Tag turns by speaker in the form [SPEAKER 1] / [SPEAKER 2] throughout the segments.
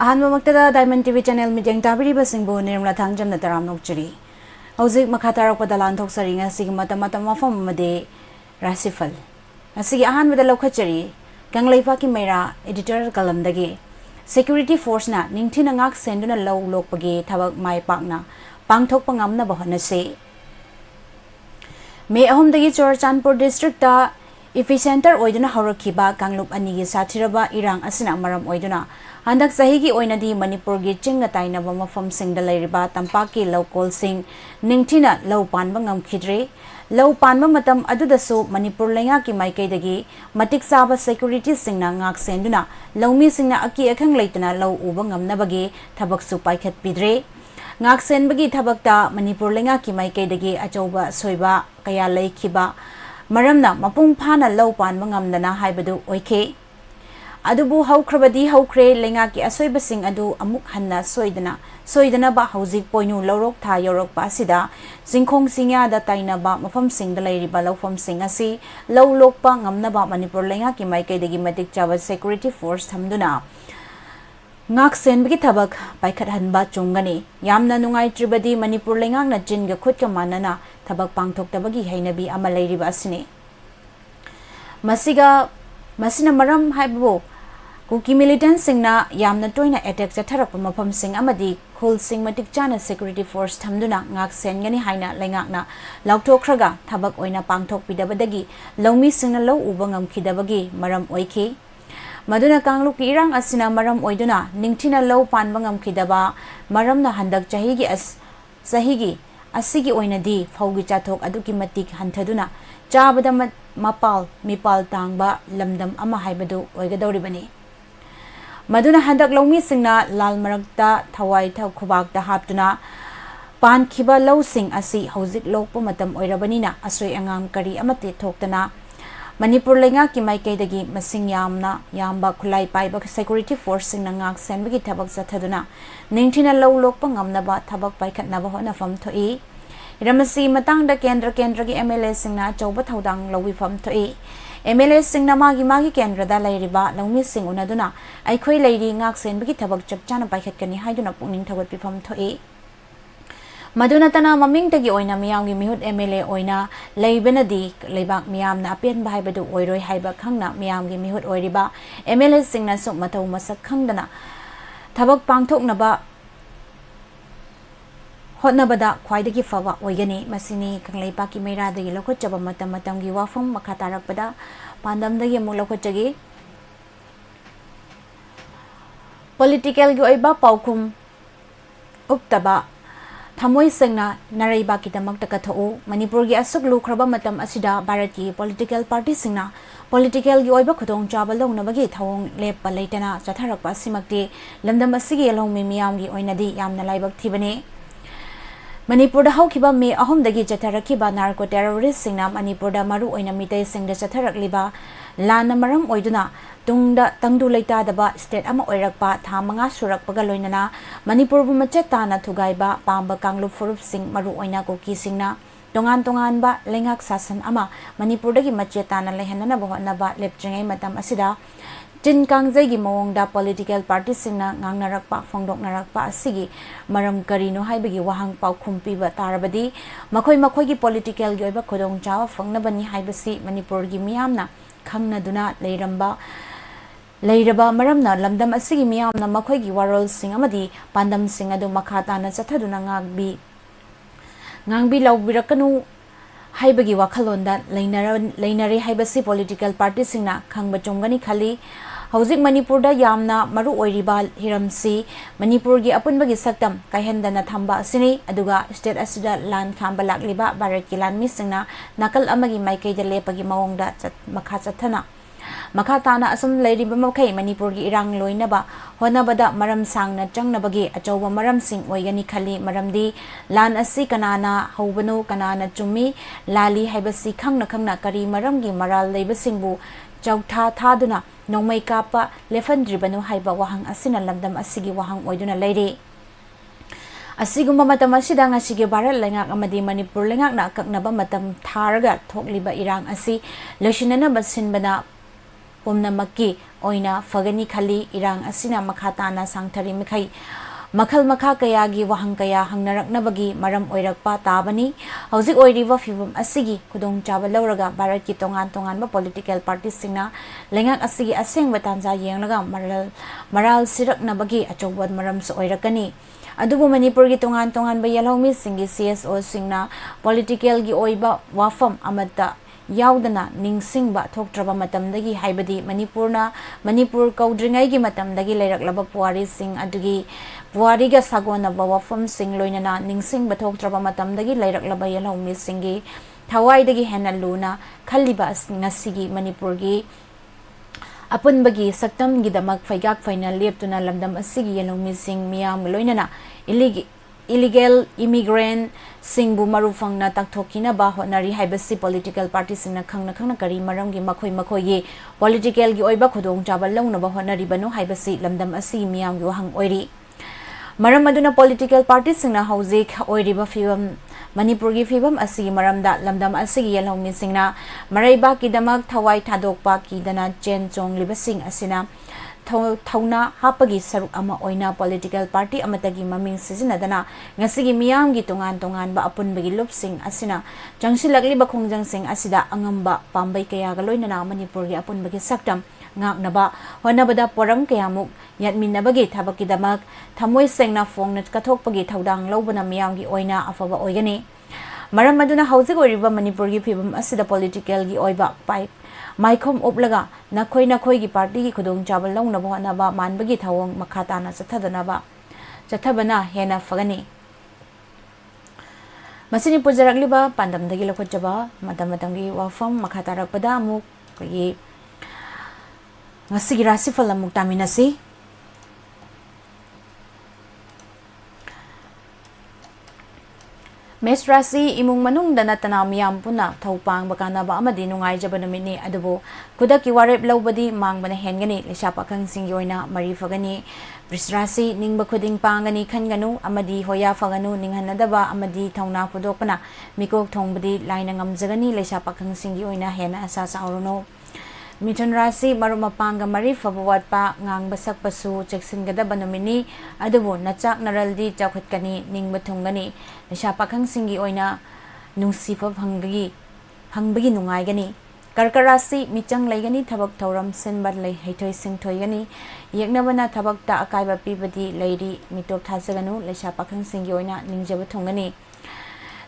[SPEAKER 1] Ahanmamagtada Diamond TV channel midjang tabiriba singbo nirmla thangjamna taram nokchari. Hauzik makatarakpada lanthoksaring asigi matam Wapham amade Rashi Phal. Asigi ahanbada laukhachari Kangleipa ki Meira editor kalamdagi security force na ningthina ngak senduna law lokpagi thabak mai pakna pangthokpa ngamna bahanase. May ahomdagi Chorchanpur district ta epicenter oiduna haurakhiba Kanglup anigi sathiraba irang asina maram oiduna handak sahigi oinadi Manipur gi chinga tainaba mafam singda leiriba tampaki local sing ningthina law panba ngamkhidre law panba matam adudasu Manipur lenga ki maikaidagi matik saba security singna ngak senduna lawmi singna aki akhang leitana law uba ngamnabagi thabak su paikhat pidre ngak senbagi thabakta Manipur lenga ki maikaidagi achoba soiba kaya leikhiba maramna mapung phana law panba ngamdana haibadu oike adubu haukrabadi haukre lenga ki asoibasing adu amuk hanna soidana ba hauzik poinu lorok tha yorok pa sida singkhong singya da taina ba mafam sing da leiri ba lawfam sing asi law lokpa ngamna ba Manipur lenga ki maikai dagi matik chawa security force thamduna ngak sen bagi thabak paikhat hanba chungani yamna nungai tribadi Manipur lenga na jinga khutka manana thabak pangthok tabagi hainabi ama leiri ba asini masina maram haibo Kuki militant singna yamna toina attack chatharak mafam sing amadi khul sing matik chana security force thamduna ngak sen gani haina lengakna laukthokraga thabak oina pangthok pidabadagi lawmi singna law uba ngamkhidabagi maram oikhi maduna Kanglup ki irang asina maram oiduna ningthina law panba ngamkhidaba maramna handak sahigi asigi oinadi phaugi chathok aduki matik hanthaduna chabada mipal tangba lamdam ama haibadu oigadoribani Maduna handak lawmi singna lal marakta thawai thaw khubakta haptuna pan khiba law sing asi hauzik lokpa matam oirabanina asoi angam kari amate thoktana Manipur lenga ki maikaidagi masing yamba khulai paiba security force singna ngak senbagi thabak chathaduna ningthina law lokpa ngamnaba thabak paikhatnaba hona fam thoi ramasi matangda kendra gi MLA singna chawba thodang lawi fam thoi MLA singna magi kendra da lairiba lawmi sing unaduna aikhoi leiri ngak senbagi thabak chapchana paikhat kani haiduna pungning thagot pifam thoi maduna tana maming tagi oina miyamgi mihut MLA oina leibenadi leibak miyamna apen bai badu oiroi haiba khangna miyamgi mihut oiriba MLA singna suk matau masak khangdana thabak pangthoknaba hotnabada khwaidagi fawa oigani masini Kangleipa ki Meira dagi lokhotchaba matamgi Wapham makatarakpada pandamdagi amuk lokhotchagi political gi oiba paukhum uptaba thamoi singna naraiba ki damakta kathau Manipur gi asuk lukhraba matam asida Bharat ki political party singna political gi oiba khudong chaba longnabagi thawong leppa leitana chatharakpa simakti lamdam asigi yalongmi miyamgi oinadi yamna laibak thibani Manipur da haukiba me ahomdagi chatharakhiba narco terrorist singna Manipur da maru oina mitei singda chatharakliba lana maram oiduna tungda tangdu leita daba state ama oirakpa thamanga surakpaga loinana Manipur bu machet tana thugaiba pamba Kanglup furup sing maru oina koki singna tongan ba lengak sasan ama Manipur dagi machet tana lehanana bohna ba lepchengai matam asida Jin Kangjai gi mawongda political party singna ngangnarakpa phongdoknarakpa asigi maram karino haibagi wahang paukhum piba tarabadi makhoi gi political gi oiba khodong chawa phangnabani haibasi Manipur gi miyamna khangnaduna leiraba maramna lamdam asigi miyamna makhoi gi warol sing amadi pandam sing adu makhatana chathaduna ngangbi lawbirakanu haibagi wakhalonda leinare haibasi political party singna khangba chomgani khali hauzik Manipur da yamna maru oiriba hiramsi Manipur gi apunbagi saktam kaihendana thamba asini aduga state asida lan khamba lakliba Bharat ki lan misingna nakal amagi maikei da lepagi mawongda makha chathana makha tana asum leiriba makhai Manipur gi irang loinaba honabada maram sangna changnabagi achoba maram sing oigani khali maramdi lan asi kanana haubano kanana chumi lali haibasi khangna kari maram gi maral leiba singbu chawtha thaduna nongmai kapa lefandribanu haiba wahang asina lamdam asigi wahang oiduna leiri asigumba matam asida ngasigi Bharat lengak amadi Manipur lengak na kaknaba matam tharaga thokliba irang asi losinana basinbana pomnamakki oina fagani khali irang asina makha tana sangthari mikhai makhal makha kaya gi wahang kaya hangnaraknabagi maram oirakpa tabani hauzik oiriba fibum asigi khudong chaba lawraga bharat ki tongan ba political parties singna lengak asigi aseng batanza yengnaga maral siraknabagi achobad maram so oirakani adubu manipur gi tongan ba yalhomi singi CSO singna political gi oiba Wapham amata yaudana ningsingba thoktraba matamdagi haibadi manipur kaudringai gi matamdagi leiraklaba puari sing adugi puari ga sagona ba Wapham sing loinana ningsingba thoktraba matamdagi leiraklaba yalhomi singi thawaidagi hena luna khaliba ngasigi manipur gi apunbagi saktam gidamak faigak final leptuna lamdam asigi yalhomi sing miyam loinana illegal immigrant singbu marufangna takthokina ba honari haibasi political party singna khangna kari maramgi makhoi gi political gi oiba khudong chabal launa ba honari banu haibasi lamdam asi miyam gi wahang oiri maram aduna political party singna hauzik oiriba fibam manipur gi fibam asi maramda lamdam asi gi yalhomi singna maraiba ki damak thawai thadokpa ki dana chen chong libasing asina thawna hapagi saruk ama oina political party amatagi maming sizinadana ngasigi miyam gi tongan ba apunbagi lupsing asina jangsilakli ba khongjang sing asida angamba pambai kaya ga loinana manipur gi apunbagi saktam ngaknaba honabada poram kayamuk yatminabagi thabaki damak thamoi sengna fongnat kathokpagi thaudang lobana miyam gi oina afaba oigani maram maduna hauzik oriba manipur gi phibam asida political gi oiba pai maikhom oplaga nakhoi gi party gi khudong chabal launa bhana ba manbagi thawong makhata na chathabana hena fagani masini pujarakli ba pandam dagi lokhotjaba matam gi Wapham makhata rakpada amuk gi ngasigi Rashi Phal amuk taminasi Mes Rashi imung manung dana tanam yam puna thaupang bakana ba amadi nungai jaba numini adubo kudaki warep lawbadi mangbana hengani lesha pakhang singi oina mari fagani Bris Rashi ningba khuding pangani khanganu amadi hoya faganu ninghanadaba amadi thauna khudokpana mikok thongbadi laina ngamjagani lesha pakhang singi oina hena asa sauruno Mithun Rashi marumapanga mari fabawatpa ngangba sakpasu cheksingadaba numini adubo nachak naraldi chawkhatkani ningba thungani lesha pakhang singi oina nungsifa hangbagi nungaigani Karka Rashi michang laigani thabak thauram senbar lei haithoi singthoigani yeknabana thabak ta akaiba pibadi leiri mitok thasaganu lesha pakhang singi oina ningjaba thungani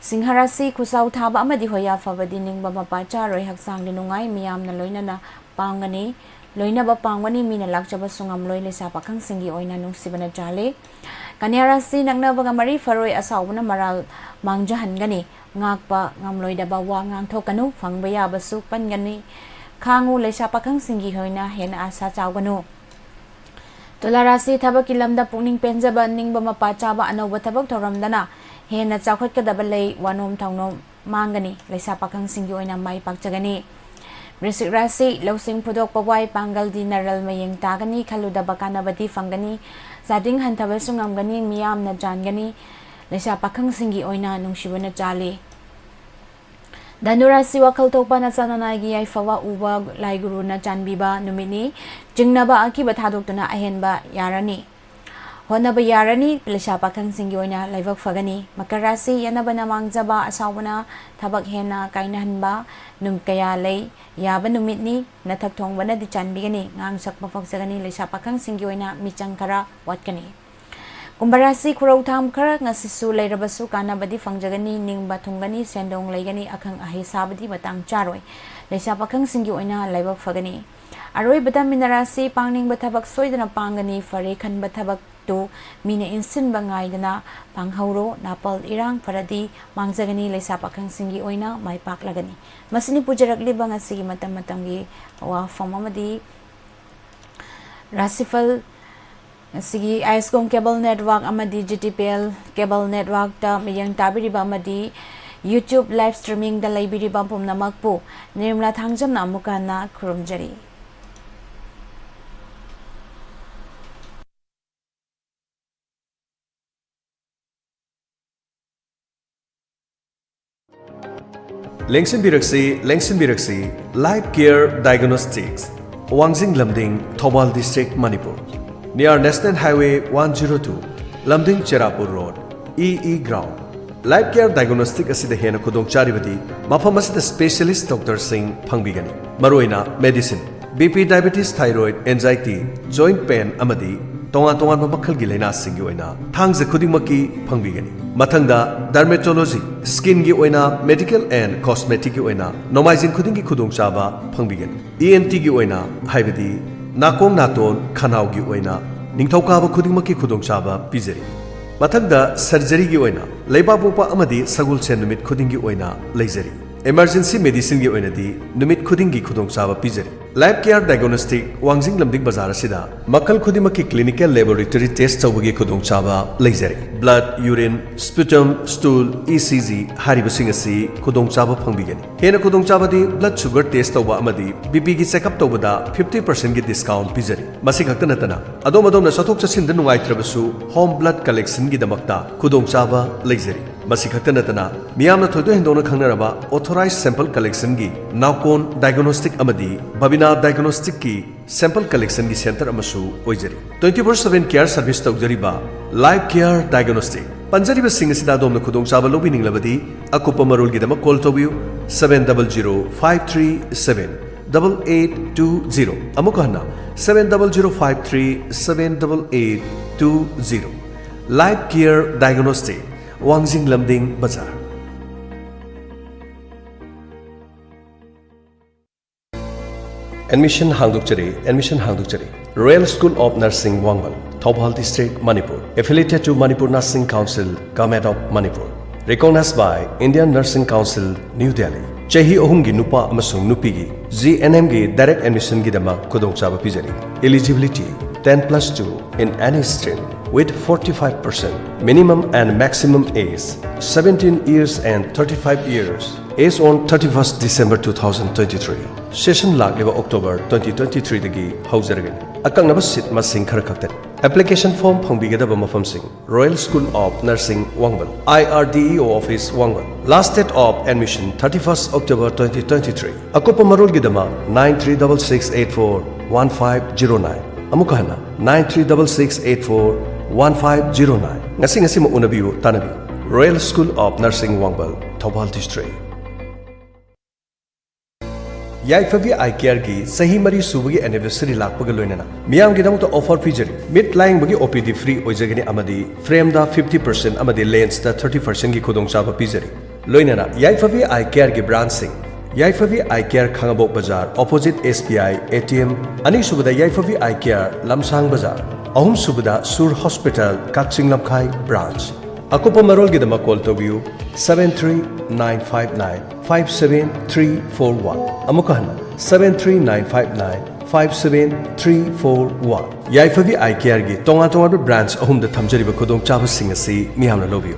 [SPEAKER 1] Singha Rashi khusau thaba amadi hoya fabadi ningba mapa charoi haksang dinungai miyamna loinana pangani loinaba pangwani mina lakjaba sungam loi lesa pakhang singi oina nungsibana jale Kanya Rashi naknabaga mari faroi asawna maral mangjahangani ngakpa ngamloi daba wa ngangthokanu phangba yabasu pangani khangu lesa pakhang singi hoina hena asa chawganu Tula Rashi thabaki lamda pungning penjaba ningba mapa chaba anawba thabak thoramdana hena chawkhatkadaba lei wanom thangnom mangani lesa pakhang singi oina mai pakchagani Brisik Rashi losing pudok pawai panggal di naral mayeng tagani khaluda bakana badi fangani zading hantaba sungamgani miyam na jangani lesha pakhang singi oina nungshibana jale Danu Rashi wakal tokpa na sananagi ay fawa uba laiguru na janbiba numini jingnaba akiba thadokduna ahenba yarani Honaba yarani lesha pakhang singi oina laibak fagani Makar Rashi yanaba na mangjaba asawna thabak hena kainahanba num kaya lei yaba numitni nathak thongbana di chanbigani ngangsak mafaksagani lesha pakhang singi oina michang kara watkani Kumbha Rashi khurau tham khara ngasisu leirabasu kanabadi fangjagani ningba thungani sendong leigani akhang ahi sabadi batang charoi lesha pakhang singi oina laibak fagani Aroi badamina Rashi pangningba thabak soidana pangani fare khanba thabak to mina insin bangai dana panghauro napal irang faradi mangjagani lesa pakhang singi oina mai pak lagani masini pujarakli banga sigi matam gi Wapham amadi Rashi Phal sigi ISCOM cable network amadi GTPL cable network ta miyang tabiriba amadi YouTube live streaming da laibiriba pumnamakpu Nirmala thangjam na amukana khurumjari
[SPEAKER 2] Lengsin Biraksi, Life Care Diagnostics. Wangjing Lamding, Thobal District, Manipur. Near National Highway 102, Lamding Cherapur Road, EE Ground. Life care diagnostic asida hena kudong charibadi, mafam asida specialist Dr. Singh Phangbigani. Maroina medicine, BP, diabetes, thyroid, anxiety, joint pain, amadi, tongan mabakal gi laina sing gi oina thangza khudimaki phangbigani. Mathangda dermatology, skin gi oina, medical and cosmetic gi oina nomaizing khuding gi khudong chaba phangbigani. ENT gi oina haibadi nakong naton khanau gi oina ningthokaba khudimaki khudong chaba pizari. Mathangda surgery gi oina leiba popa amadi sagul chen numit khuding gi oina leizari. Emergency medicine gi oina di numit khuding gi khudong chaba pizari. Life care diagnostic Wangjing Lamding Bazar asida makal khudimaki clinical laboratory test tawbagi khudong chaba leizari. Blood, urine, sputum, stool, ECG haribasing asi khudong chaba phangbigani. Hena khudong chaba di blood sugar test tawba amadi BP gi checkup tawbada 50% gi discount pizari. Masi khakta natana adom na sathok chasin da nungaitrabasu home blood collection gi damakta khudong chaba leizari. Masi khakta natana miyamna thoido hindona khangnaraba authorized sample collection gi Naukon diagnostic amadi diagnostic ki sample collection ki center amasu oijari 24/7 care service tawjariba live care diagnostic panjariba sing asida domna khudong chaba lobi ninglabadi akupa marul gi dama call tobiu 7005378820 amukahna 7005378820 live care diagnostic Wangjing Lamding Bazar. Admission Hangdukchari, Royal School of Nursing Wangwal, Thobal District, Manipur, affiliated to Manipur Nursing Council, Government of Manipur, recognized by Indian Nursing Council, New Delhi. Chahi ohumgi nupa amasung nupigi, GNM gi direct admission gi dama kudong chaba pizari. Eligibility 10+2 in any stream with 45%. Minimum and maximum age 17 years and 35 years. Age on 31st December 2023. Session lagliba October 2023 dagi haujaragani. Akang seat masing kharakaktan. Application form phangbigadaba mafam sing Royal School of Nursing Wangwal, IRDEO Office Wangwal. Last date of admission 31st October 2023. Akopa marul gidama 9366841509. Amukahana 9366841509. Ngasi mo unabiu tanabi. Royal School of Nursing Wangwal, Thobal District. Yaifavi eye care gi sahi mari subagi anniversary lakpaga loinana miyam gi damuta offer pijari mid lying bagi OPD free oijagani amadi frame da 50% amadi lens da 30% gi khudong chaba pijari loinana Yaifavi eye care gi brand sing Yaifavi eye care Khangabok Bazar opposite SBI ATM ani subada Yaifavi eye care Lamsang Bazar ahum subada Sur Hospital Kaching Lamkhai branch Akopa marol gi dama call to view 73959 Amukahana 73959 Yaifavi eye care gi tonga branch ahum da thamjariba khudong chaba sing asi miyamna lobiu.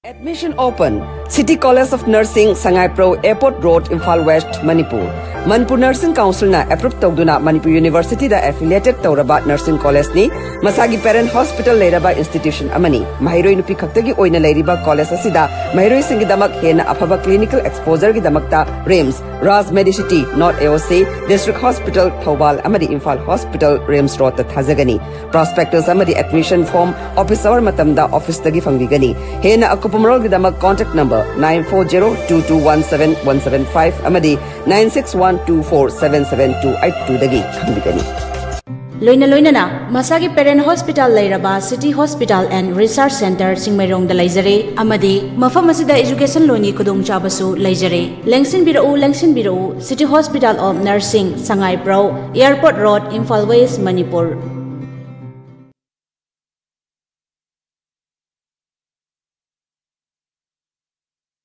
[SPEAKER 3] Admission open. City College of Nursing, Sangai Pro, Airport Road, Phal West, Manipur. Manipur Nursing Council na approved tawduna Manipur University da affiliated tawraba Nursing College ni masagi parent hospital leiraba institution amani. Mahiroi nupi khaktagi oina leiriba college asida mahiroi singi damak hena afaba clinical exposure gi damakta RIMS, Raz Medicity, Not AOC, District Hospital, Thobal amadi Phal Hospital, RIMS Road ta thazagani. Prospectus amadi admission form office hour matam da office tagi fangbigani. Hena akupumrol gi damak contact number 9402217175 amadi 9612477282 dagi fangbigani.
[SPEAKER 1] Loina Masagi Parent Hospital Lairaba City Hospital and Research Center Singmairong da Laizare Amadi Mafam Asida Education Loni Kudong Chabasu Laizare Lengsin Birau City Hospital of Nursing Sangai Pro Airport Road Phal West Manipur